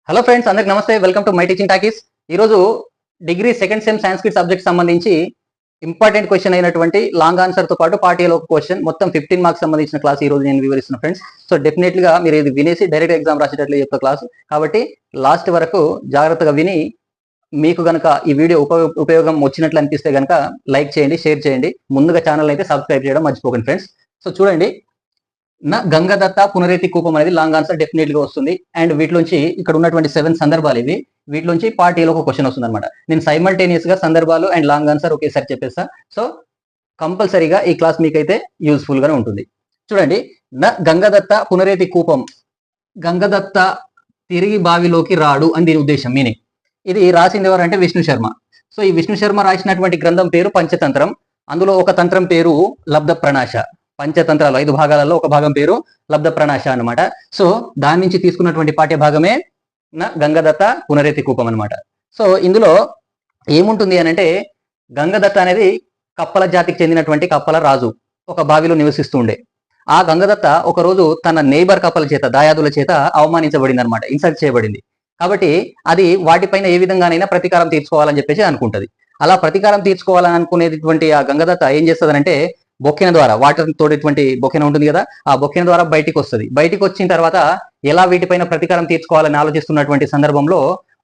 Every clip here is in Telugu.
హలో ఫ్రెండ్స్, అందరికి నమస్తే. Welcome to my teaching talkies. ఈరోజు degree second sem Sanskrit subject సంబంధించి ఇంపార్టెంట్ క్వశ్చన్ అయినటువంటి లాంగ్ ఆన్సర్ తో పాటు పార్ట్ ఏలో ఒక క్వశ్చన్ మొత్తం 15 మార్క్స్ సంబంధించిన క్లాస్ ఈ రోజు నేను వివరిస్తున్నా ఫ్రెండ్స్. సో డెఫినెట్లీ గా మీరు ఇది వినేసి డైరెక్ట్ ఎగ్జామ్ రాసేటట్లు చెప్తా క్లాస్. కాబట్టి లాస్ట్ వరకు జాగ్రత్తగా విని మీకు గనక ఈ వీడియో ఉపయోగం వచ్చినట్లు అనిపిస్తే గనక లైక్ చేయండి, షేర్ చేయండి. ముందుగా ఛానల్ అయితే సబ్స్క్రైబ్ చేయడం మర్చిపోకండి ఫ్రెండ్స్. సో చూడండి, నా గంగదత్త పునరేతి కూపం అనేది లాంగ్ ఆన్సర్ డెఫినెట్ గా వస్తుంది. అండ్ వీటిలోంచి ఇక్కడ ఉన్నటువంటి 7 సందర్భాలు ఇవి. వీటిలోంచి పార్ట్ ఏలో ఒక క్వశ్చన్ వస్తుంది అనమాట. నేను సైమల్టేనియస్ గా సందర్భాలు అండ్ లాంగ్ ఆన్సర్ ఒకేసారి చెప్పేస్తా. సో కంపల్సరీగా ఈ క్లాస్ మీకైతే యూస్ఫుల్ గానే ఉంటుంది. చూడండి, నా గంగదత్త పునరేతి కూపం, గంగదత్త తిరిగి బావిలోకి రాడు అని దీని ఉద్దేశం, మీనింగ్. ఇది రాసింది ఎవరంటే విష్ణు శర్మ. సో ఈ విష్ణు శర్మ రాసినటువంటి గ్రంథం పేరు పంచతంత్రం. అందులో ఒక తంత్రం పేరు లబ్ధ ప్రణాశ. పంచతంత్రాలు 5 భాగాలలో ఒక భాగం పేరు లబ్ధ ప్రణాశ అనమాట. సో దాని నుంచి తీసుకున్నటువంటి పాఠ్య భాగమే నా గంగదత్త పునరేతి కూపం అనమాట. సో ఇందులో ఏముంటుంది అని అంటే, గంగదత్త అనేది కప్పల జాతికి చెందినటువంటి కప్పల రాజు, ఒక బావిలో నివసిస్తూ ఉండే. ఆ గంగదత్త ఒకరోజు తన నేబర్ కప్పల చేత, దాయాదుల చేత అవమానించబడింది అనమాట, ఇన్సల్ట్ చేయబడింది. కాబట్టి అది వాటిపైన ఏ విధంగానైనా ప్రతీకారం తీర్చుకోవాలని చెప్పేసి అనుకుంటది. అలా ప్రతీకారం తీర్చుకోవాలని అనుకునేటువంటి ఆ గంగదత్త ఏం చేస్తుందంటే, బొక్కెన ద్వారా, వాటర్ తోడేటువంటి బొక్కెన ఉంటుంది కదా, ఆ బొక్కెన ద్వారా బయటికి వస్తుంది. బయటికి వచ్చిన తర్వాత ఎలా వీటిపైన ప్రతీకారం తీర్చుకోవాలని ఆలోచిస్తున్నటువంటి సందర్భంలో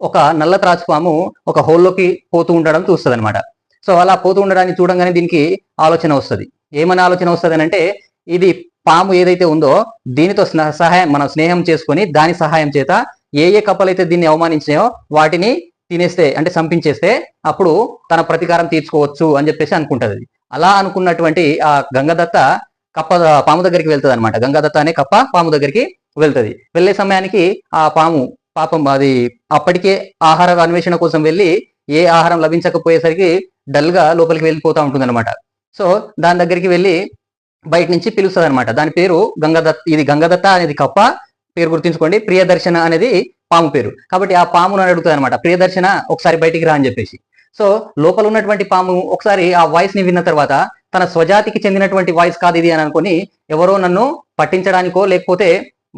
ఒక నల్ల త్రాచుపాము ఒక హోల్లోకి పోతూ ఉండడం చూస్తుంది అనమాట. సో అలా పోతూ ఉండడాన్ని చూడంగానే దీనికి ఆలోచన వస్తుంది. ఏమని ఆలోచన వస్తుంది అని అంటే, ఇది పాము ఏదైతే ఉందో దీనితో మనం స్నేహం చేసుకొని దాని సహాయం చేత ఏ ఏ కప్పలైతే దీన్ని అవమానించినాయో వాటిని తినేస్తే, అంటే సంపించేస్తే అప్పుడు తన ప్రతీకారం తీర్చుకోవచ్చు అని చెప్పేసి అనుకుంటది. అలా అనుకున్నటువంటి ఆ గంగదత్త పాము దగ్గరికి వెళ్తుంది అనమాట. గంగదత్త అనే కప్ప పాము దగ్గరికి వెళ్తుంది. వెళ్లే సమయానికి ఆ పాము పాపం అది అప్పటికే ఆహార అన్వేషణ కోసం వెళ్ళి ఏ ఆహారం లభించకపోయేసరికి డల్ గా లోపలికి వెళ్ళిపోతా ఉంటుంది అనమాట. సో దాని దగ్గరికి వెళ్ళి బయట నుంచి పిలుస్తుంది అనమాట. దాని పేరు గంగదత్త. ఇది గంగదత్త అనేది కప్ప పేరు గుర్తుంచుకోండి. ప్రియదర్శన అనేది పాము పేరు. కాబట్టి ఆ పామును అడుగుతుంది అనమాట, ప్రియదర్శన ఒకసారి బయటికి రా అని చెప్పేసి. సో లోపల ఉన్నటువంటి పాము ఒకసారి ఆ వాయిస్ ని విన్న తర్వాత తన స్వజాతికి చెందినటువంటి వాయిస్ కాదు ఇది అని అనుకుని, ఎవరో నన్ను పట్టించడానికో లేకపోతే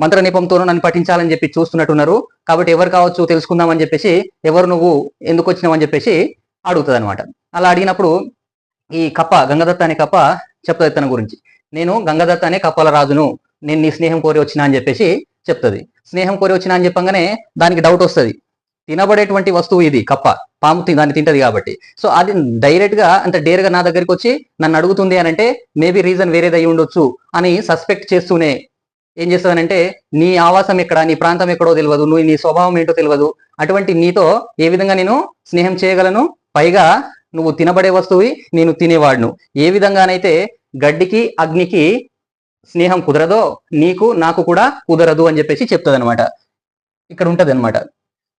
మంత్ర నిపంతోనో నన్ను పట్టించాలని చెప్పి చూస్తున్నట్టున్నారు. కాబట్టి ఎవరు కావచ్చు తెలుసుకుందామని చెప్పేసి, ఎవరు నువ్వు, ఎందుకు వచ్చినావు అని చెప్పేసి అడుగుతుంది అనమాట. అలా అడిగినప్పుడు ఈ కప్ప, గంగదత్త అనే కప్ప చెప్తుంది తన గురించి. నేను గంగదత్త అనే కప్పల రాజును, నేను నీ స్నేహం కోరి వచ్చినా అని చెప్పేసి చెప్తుంది. స్నేహం కోరి వచ్చినా అని చెప్పగానే దానికి డౌట్ వస్తుంది. తినబడేటువంటి వస్తువు ఇది కప్ప, పాము దాన్ని తింటది కాబట్టి. సో అది డైరెక్ట్ గా అంత డేర్ గా నా దగ్గరికి వచ్చి నన్ను అడుగుతుంది అని అంటే మేబీ రీజన్ వేరేది అయి ఉండొచ్చు అని సస్పెక్ట్ చేస్తూనే ఏం చేస్తుందనంటే, నీ ఆవాసం ఎక్కడ, నీ ప్రాంతం ఎక్కడో తెలియదు, నువ్వు నీ స్వభావం ఏంటో తెలియదు, అటువంటి నీతో ఏ విధంగా నేను స్నేహం చేయగలను, పైగా నువ్వు తినబడే వస్తువు, నేను తినేవాడును, ఏ విధంగానైతే గడ్డికి అగ్నికి స్నేహం కుదరదో నీకు నాకు కూడా కుదరదు అని చెప్పేసి చెప్తుంది అనమాట. ఇక్కడ ఉంటది అనమాట,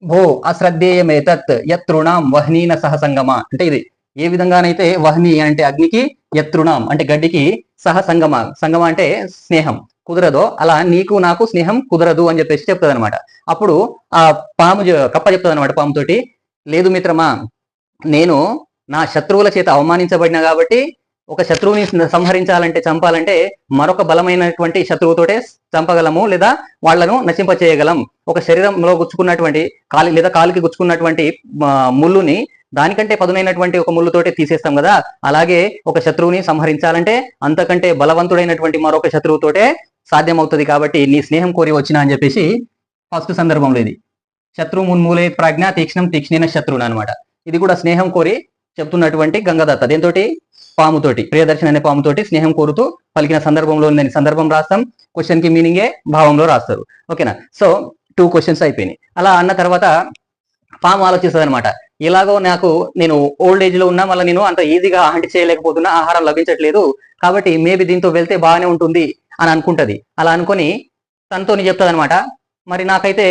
భో అశ్రద్ధేయమేతత్ యతృణాం వహ్నీన సహసంగమ. అంటే ఇది ఏ విధంగానైతే వహ్ని అంటే అగ్నికి, యతృణాం అంటే గడ్డికి, సహసంగమ, సంగమ అంటే స్నేహం కుదరదో, అలా నీకు నాకు స్నేహం కుదరదు అని చెప్పేసి చెప్తుంది అనమాట. అప్పుడు ఆ పాము కప్ప చెప్తుంది అనమాట పాముతోటి, లేదు మిత్రమా, నేను నా శత్రువుల చేత అవమానించబడిన కాబట్టి ఒక శత్రువుని సంహరించాలంటే, చంపాలంటే మరొక బలమైనటువంటి శత్రువుతోటే చంపగలము లేదా వాళ్లను నశింప చేయగలం. ఒక శరీరంలో గుచ్చుకున్నటువంటి కాలి లేదా కాలికి గుచ్చుకున్నటువంటి ముళ్ళుని దానికంటే పదునైనటువంటి ఒక ముళ్ళుతోటే తీసేస్తాం కదా, అలాగే ఒక శత్రువుని సంహరించాలంటే అంతకంటే బలవంతుడైనటువంటి మరొక శత్రువుతోటే సాధ్యమవుతుంది. కాబట్టి నీ స్నేహం కోరి వచ్చినా అని చెప్పేసి ఫస్ట్ సందర్భంలో ఇది శత్రువు మున్మూలే ప్రాజ్ఞ తీక్ష్ణం తీక్ష్ణీన శత్రువుని అనమాట. ఇది కూడా స్నేహం కోరి చెప్తున్నటువంటి గంగదత్త దేంతోటి, పాముతోటి, ప్రియదర్శన అనే పాముతోటి స్నేహం కోరుతూ పలికిన సందర్భంలో నేను సందర్భం రాస్తాం, క్వశ్చన్ కి మీనింగే భావంలో రాస్తారు. ఓకేనా. సో 2 క్వశ్చన్స్ అయిపోయినాయి. అలా అన్న తర్వాత పాము ఆలోచిస్తుంది అనమాట, ఇలాగో నేను ఓల్డ్ ఏజ్ లో ఉన్నా, మళ్ళీ నేను అంత ఈజీగా హంట్ చేయలేకపోతున్నా, ఆహారం లభించట్లేదు, కాబట్టి మేబీ దీంతో వెళ్తే బాగానే ఉంటుంది అని అనుకుంటది. అలా అనుకొని తనతో చెప్తుంది అనమాట, మరి నాకైతే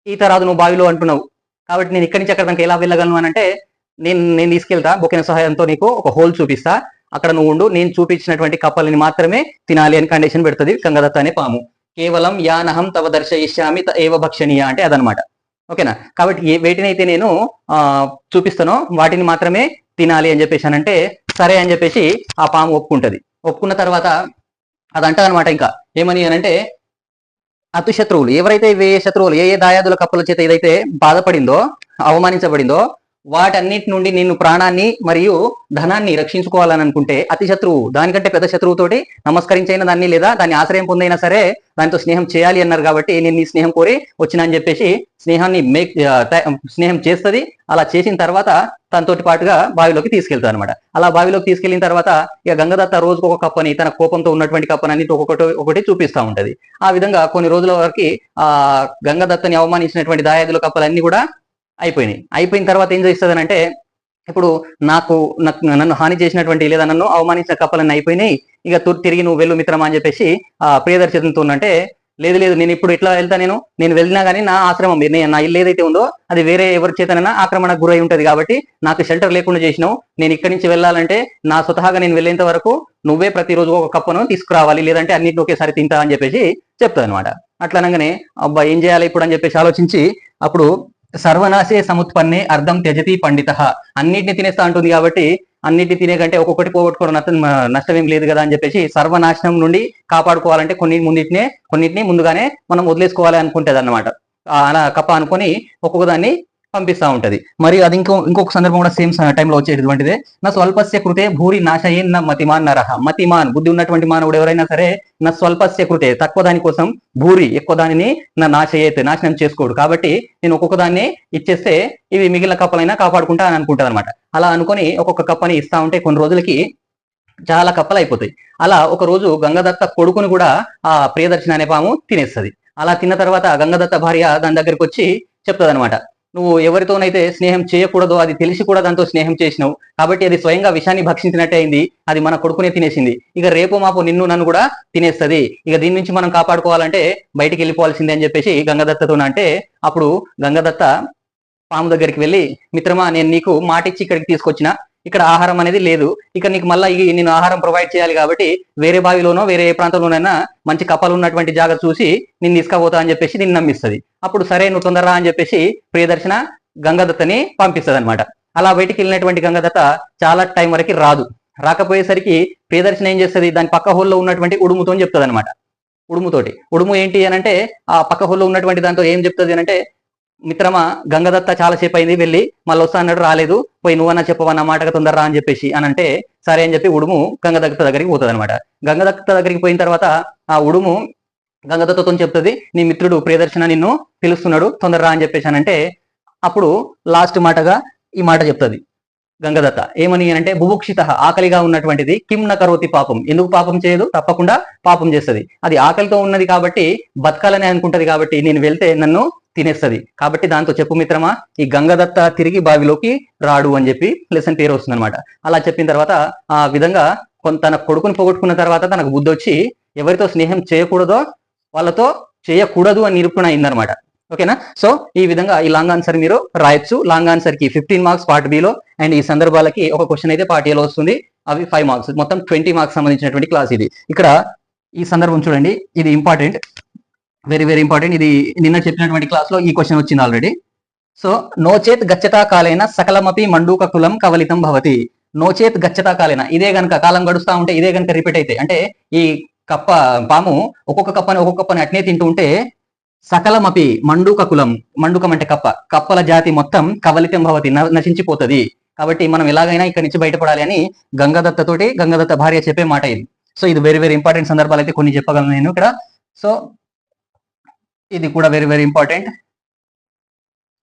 ఈత రాదు, నువ్వు బావిలో అంటున్నావు, కాబట్టి నేను ఇక్కడి నుంచి అక్కడ దానికి ఎలా వెళ్ళగలను అని అంటే, నేను తీసుకెళ్తా, బొక్కెన సహాయంతో నీకు ఒక హోల్ చూపిస్తా, అక్కడ నువ్వు ఉండు, నేను చూపించినటువంటి కప్పలని మాత్రమే తినాలి అని కండిషన్ పెడుతుంది గంగదత్త అనే పాము. కేవలం యానహం తవ దర్శయిష్యామి ఏవ భక్షణీయ అంటే అదనమాట. ఓకేనా. కాబట్టి వేటినైతే నేను చూపిస్తానో వాటిని మాత్రమే తినాలి అని చెప్పేసి అంటే, సరే అని చెప్పేసి ఆ పాము ఒప్పుకుంటది. ఒప్పుకున్న తర్వాత అది అంటదనమాట ఇంకా ఏమని అని అంటే, అతి శత్రువులు ఎవరైతే శత్రువులు ఏ దాయాదుల కప్పల చేత ఏదైతే బాధపడిందో, అవమానించబడిందో వాటన్నిటి నుండి నిన్ను ప్రాణాన్ని మరియు ధనాన్ని రక్షించుకోవాలని అనుకుంటే అతి శత్రువు దానికంటే పెద్ద శత్రువుతోటి నమస్కరించైన దాన్ని లేదా దాన్ని ఆశ్రయం పొందైనా సరే దానితో స్నేహం చేయాలి అన్నారు కాబట్టి నేను నీ స్నేహం కోరి వచ్చినా అని చెప్పేసి స్నేహాన్ని స్నేహం చేస్తుంది. అలా చేసిన తర్వాత తనతోటి పాటుగా బావిలోకి తీసుకెళ్తాను అనమాట. అలా బావిలోకి తీసుకెళ్లిన తర్వాత ఇక గంగదత్త రోజుకు ఒక కప్పని తన కోపంతో ఉన్నటువంటి కప్పని ఒకటి చూపిస్తూ ఉంటది. ఆ విధంగా కొన్ని రోజుల వరకు ఆ గంగదత్తని అవమానించినటువంటి దాయాదుల కప్పలన్నీ కూడా అయిపోయిన తర్వాత ఏం చేస్తుంది అంటే ఇప్పుడు నన్ను హాని చేసినటువంటి లేదా నన్ను అవమానించిన కప్పలన్నీ అయిపోయినాయి, ఇక తిరిగి నువ్వు వెళ్ళు మిత్రమా అని చెప్పేసి ఆ ప్రియదర్శితో అంటే లేదు నేను ఇప్పుడు ఇట్లా వెళ్తా, నేను వెళ్ళినా కానీ నా ఆశ్రమం నా ఇల్లు ఏదైతే ఉందో అది వేరే ఎవరి చేతనైనా ఆక్రమణకు గురై ఉంటది కాబట్టి నాకు షెల్టర్ లేకుండా చేసినావు. నేను ఇక్కడి నుంచి వెళ్ళాలంటే నా స్వతహాగా నేను వెళ్ళేంత వరకు నువ్వే ప్రతిరోజు ఒక కప్పను తీసుకురావాలి, లేదంటే అన్నింటిని ఒకేసారి తింటా అని చెప్పేసి చెప్తాను అనమాట. అట్లా అనగానే అబ్బా ఏం చేయాలి ఇప్పుడు అని చెప్పేసి ఆలోచించి అప్పుడు సర్వనాశే సముత్పన్నే అర్థం త్యజతి పండిత, అన్నిటిని తినేస్తా ఉంటుంది కాబట్టి అన్నిటిని తినే కంటే ఒక్కొక్కటి పోగొట్టుకోవడం నష్టం ఏం లేదు కదా అని చెప్పేసి సర్వనాశనం నుండి కాపాడుకోవాలంటే కొన్నిటిని ముందుగానే మనం వదిలేసుకోవాలి అనుకుంటది అన్నమాట. అలా కప్ప అనుకొని ఒక్కొక్క దాన్ని పంపిస్తా ఉంటది. మరి అది ఇంకొక సందర్భం కూడా సేమ్ టైంలో వచ్చేటటువంటిదే. నా స్వల్పస్య కృతే భూరి నాశయే నా మతిమాన్ నరహ, మతిమాన్ బుద్ధి ఉన్నటువంటి మానవుడు ఎవరైనా సరే నా స్వల్పస్య కృతే తక్కువ దాని కోసం భూరి ఎక్కువ దానిని నా నాశనం చేసుకోడు. కాబట్టి నేను ఒక్కొక్క దాన్ని ఇచ్చేస్తే ఇవి మిగిలిన కప్పలైనా కాపాడుకుంటా అని అనుకుంటాను అనమాట. అలా అనుకొని ఒక్కొక్క కప్పని ఇస్తా ఉంటే కొన్ని రోజులకి చాలా కప్పలు అయిపోతాయి. అలా ఒక రోజు గంగదత్త కొడుకుని కూడా ఆ ప్రియదర్శన అనే పాము తినేస్తుంది. అలా తిన్న తర్వాత గంగదత్త భార్య దాని దగ్గరికి వచ్చి చెప్తుంది అనమాట, నువ్వు ఎవరితోనైతే స్నేహం చేయకూడదో అది తెలిసి కూడా దాంతో స్నేహం చేసినావు కాబట్టి అది స్వయంగా విషాన్ని భక్షించినట్టే అయింది, అది మన కొడుకునే తినేసింది, ఇక రేపు మాపు నన్ను కూడా తినేస్తుంది, ఇక దీని నుంచి మనం కాపాడుకోవాలంటే బయటికి వెళ్ళిపోవాల్సిందే అని చెప్పేసి గంగదత్తతో అంటే అప్పుడు గంగదత్త పాము దగ్గరికి వెళ్ళి, మిత్రమా నేను నీకు మాటిచ్చి ఇక్కడికి తీసుకొచ్చిన, ఇక్కడ ఆహారం అనేది లేదు, ఇక నీకు మళ్ళీ నేను ఆహారం ప్రొవైడ్ చేయాలి కాబట్టి వేరే బావిలోనో వేరే ప్రాంతంలోనైనా మంచి కప్పలు ఉన్నటువంటి జాగా చూసి నేను తీసుకుపోతా అని చెప్పేసి నిన్ను నమ్మిస్తుంది. అప్పుడు సరే నువ్వు తొందరరా అని చెప్పేసి ప్రియదర్శన గంగదత్తని పంపిస్తుంది అనమాట. అలా బయటికి వెళ్ళినటువంటి గంగదత్త చాలా టైం వరకు రాకపోయేసరికి ప్రియదర్శన ఏం చేస్తుంది, దాని పక్క హోల్లో ఉన్నటువంటి ఉడుముతో చెప్తుంది అనమాట. ఉడుము ఏంటి అని అంటే ఆ పక్క హోల్లో ఉన్నటువంటి దాంతో ఏం చెప్తుంది అంటే, మిత్రమా గంగదత్త చాలాసేపు అయింది వెళ్ళి మళ్ళీ వస్తా అన్నాడు రాలేదు, పోయి నువ్వన్నా చెప్పవన్న మాటగా తొందరరా అని చెప్పేసి అని అంటే సరే అని చెప్పి ఉడుము గంగదత్త దగ్గరికి పోతుంది అనమాట. గంగదత్త దగ్గరికి పోయిన తర్వాత ఆ ఉడుము గంగదత్తతో చెప్తుంది, నీ మిత్రుడు ప్రియదర్శన నిన్ను పిలుస్తున్నాడు తొందరరా అని చెప్పేసి అని అంటే అప్పుడు లాస్ట్ మాటగా ఈ మాట చెప్తుంది గంగదత్త ఏమని అంటే, బుభుక్షిత ఆకలిగా ఉన్నటువంటిది కిం న కరోతి పాపం, ఎందుకు పాపం చేయదు, తప్పకుండా పాపం చేస్తుంది, అది ఆకలితో ఉన్నది కాబట్టి బతకాలని అనుకుంటది కాబట్టి నేను వెళ్తే నన్ను తినేస్తుంది, కాబట్టి దాంతో చెప్పు మిత్రమా ఈ గంగదత్త తిరిగి బావిలోకి రాడు అని చెప్పి లెసన్ పేరు వస్తుంది అనమాట. అలా చెప్పిన తర్వాత ఆ విధంగా తన కొడుకుని పోగొట్టుకున్న తర్వాత తనకు బుద్ధి వచ్చి ఎవరితో స్నేహం చేయకూడదో వాళ్ళతో చేయకూడదు అని నిరూపణ అయిందనమాట. ఓకేనా. సో ఈ విధంగా ఈ లాంగ్ ఆన్సర్ మీరు రాయొచ్చు. లాంగ్ ఆన్సర్ కి 15 మార్క్స్ పార్ట్ బిలో, అండ్ ఈ సందర్భాలకి ఒక క్వశ్చన్ అయితే పార్ట్ ఏలో వస్తుంది, అవి 5 మార్క్స్, మొత్తం 20 మార్క్స్ సంబంధించినటువంటి క్లాస్ ఇది. ఇక్కడ ఈ సందర్భం చూడండి, ఇది ఇంపార్టెంట్, వెరీ వెరీ ఇంపార్టెంట్. ఇది నిన్న చెప్పినటువంటి క్లాస్ లో ఈ క్వశ్చన్ వచ్చింది ఆల్రెడీ. సో నోచేత్ గచ్చతా కాలైన సకలమపి మండూక కులం కవలితం భవతి, నోచేత్ గచ్చతా కాలైన ఇదే గనక కాలం గడుస్తూ ఉంటే ఇదే గనక రిపీట్ అయితే అంటే ఈ పాము ఒక్కొక్క కప్పని అట్నే తింటూ ఉంటే సకలమపి మండూక కులం, మండూకం అంటే కప్పల జాతి మొత్తం కవలితం భవతి నశించిపోతుంది. కాబట్టి మనం ఎలాగైనా ఇక్కడి నుంచి బయటపడాలి అని గంగదత్త భార్య చెప్పే మాట ఇది. సో ఇది వెరీ వెరీ ఇంపార్టెంట్ సందర్భాలు అయితే కొన్ని చెప్పగలను నేను ఇక్కడ. సో ఇది కూడా very very important,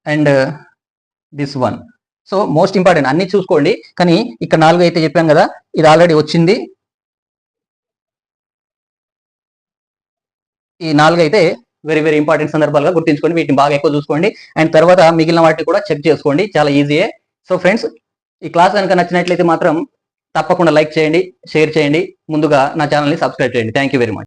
and this one. So most important అన్ని చూసుకోండి, కానీ ఇక్కడ 4 అయితే చెప్పాను కదా, ఇది ఆల్రెడీ వచ్చింది, ఈ 4 అయితే వెరీ వెరీ ఇంపార్టెంట్ సందర్భాలుగా గుర్తుంచుకోండి, వీటిని బాగా ఎక్కువ చూసుకోండి, అండ్ తర్వాత మిగిలిన వాటిని కూడా చెక్ చేసుకోండి, చాలా ఈజీయే. సో ఫ్రెండ్స్ ఈ క్లాస్ కనుక నచ్చినట్లయితే మాత్రం తప్పకుండా లైక్ చేయండి, షేర్ చేయండి, ముందుగా నా ఛానల్ని సబ్స్క్రైబ్ చేయండి. Thank you very much.